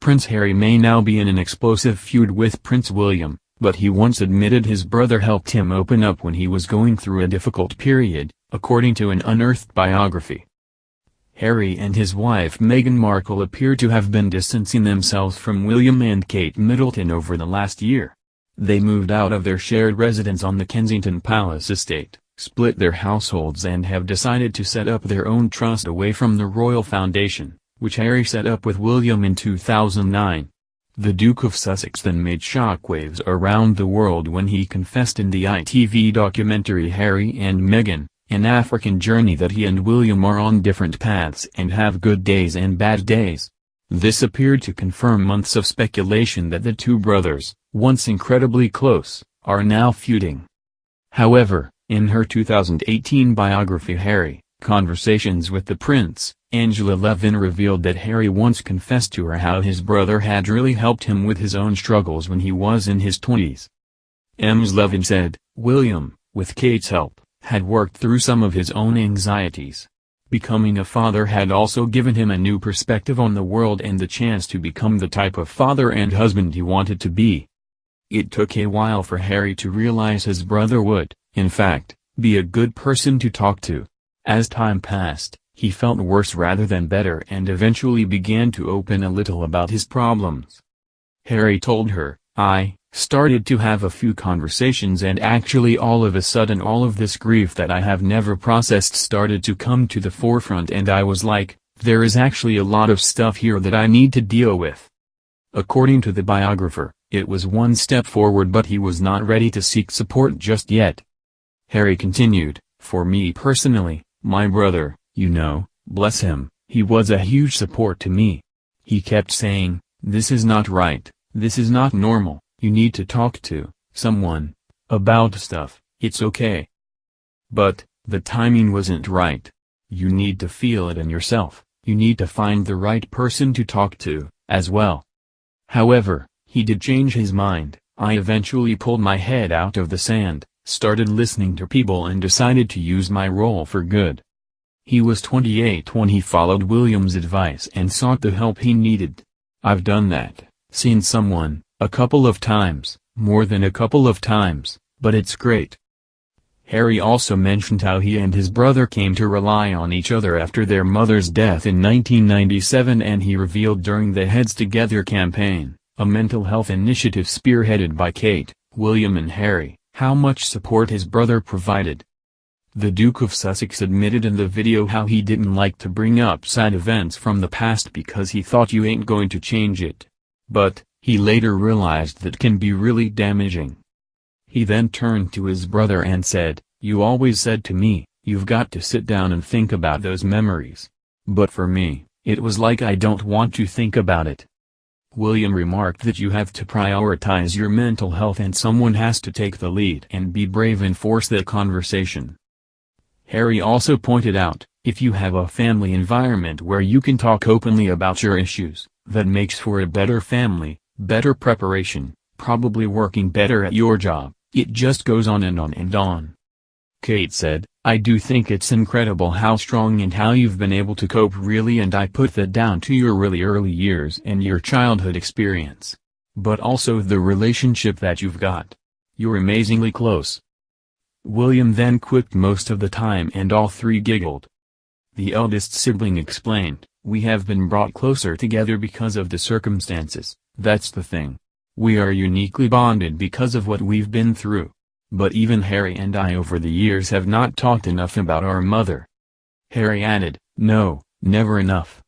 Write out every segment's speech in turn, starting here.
Prince Harry may now be in an explosive feud with Prince William, but he once admitted his brother helped him open up when he was going through a difficult period, according to an unearthed biography. Harry and his wife Meghan Markle appear to have been distancing themselves from William and Kate Middleton over the last year. They moved out of their shared residence on the Kensington Palace estate, split their households and have decided to set up their own trust away from the Royal Foundation, which Harry set up with William in 2009. The Duke of Sussex then made shockwaves around the world when he confessed in the ITV documentary Harry and Meghan, an African journey, that he and William are on different paths and have good days and bad days. This appeared to confirm months of speculation that the two brothers, once incredibly close, are now feuding. However, in her 2018 biography Harry, Conversations with the Prince, Angela Levin revealed that Harry once confessed to her how his brother had really helped him with his own struggles when he was in his 20s. Ms. Levin said, William, with Kate's help, had worked through some of his own anxieties. Becoming a father had also given him a new perspective on the world and the chance to become the type of father and husband he wanted to be. It took a while for Harry to realize his brother would, in fact, be a good person to talk to. As time passed, he felt worse rather than better and eventually began to open a little about his problems. Harry told her, I started to have a few conversations and actually all of a sudden all of this grief that I have never processed started to come to the forefront and I was like, there is actually a lot of stuff here that I need to deal with. According to the biographer, it was one step forward but he was not ready to seek support just yet. Harry continued, for me personally, my brother, you know, bless him, he was a huge support to me. He kept saying, this is not right, this is not normal, you need to talk to someone about stuff, it's okay. But, the timing wasn't right. You need to feel it in yourself, you need to find the right person to talk to, as well. However, he did change his mind. I eventually pulled my head out of the sand, started listening to people and decided to use my role for good. He was 28 when he followed William's advice and sought the help he needed. I've done that, seen someone, a couple of times, more than a couple of times, but it's great. Harry also mentioned how he and his brother came to rely on each other after their mother's death in 1997 and he revealed during the Heads Together campaign, a mental health initiative spearheaded by Kate, William and Harry, how much support his brother provided. The Duke of Sussex admitted in the video how he didn't like to bring up sad events from the past because he thought you ain't going to change it. But, he later realized that can be really damaging. He then turned to his brother and said, you always said to me, you've got to sit down and think about those memories. But for me, it was like I don't want to think about it. William remarked that you have to prioritize your mental health and someone has to take the lead and be brave and force that conversation. Harry also pointed out, if you have a family environment where you can talk openly about your issues, that makes for a better family, better preparation, probably working better at your job, it just goes on and on and on. Kate said, I do think it's incredible how strong and how you've been able to cope really, and I put that down to your really early years and your childhood experience. But also the relationship that you've got. You're amazingly close. William then quipped most of the time and all three giggled. The eldest sibling explained, we have been brought closer together because of the circumstances, that's the thing. We are uniquely bonded because of what we've been through. But even Harry and I over the years have not talked enough about our mother. Harry added, no, never enough.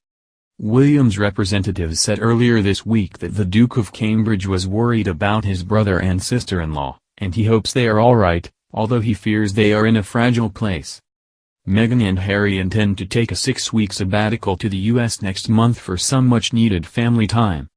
William's representatives said earlier this week that the Duke of Cambridge was worried about his brother and sister-in-law, and he hopes they are alright, although he fears they are in a fragile place. Meghan and Harry intend to take a 6-week sabbatical to the US next month for some much-needed family time.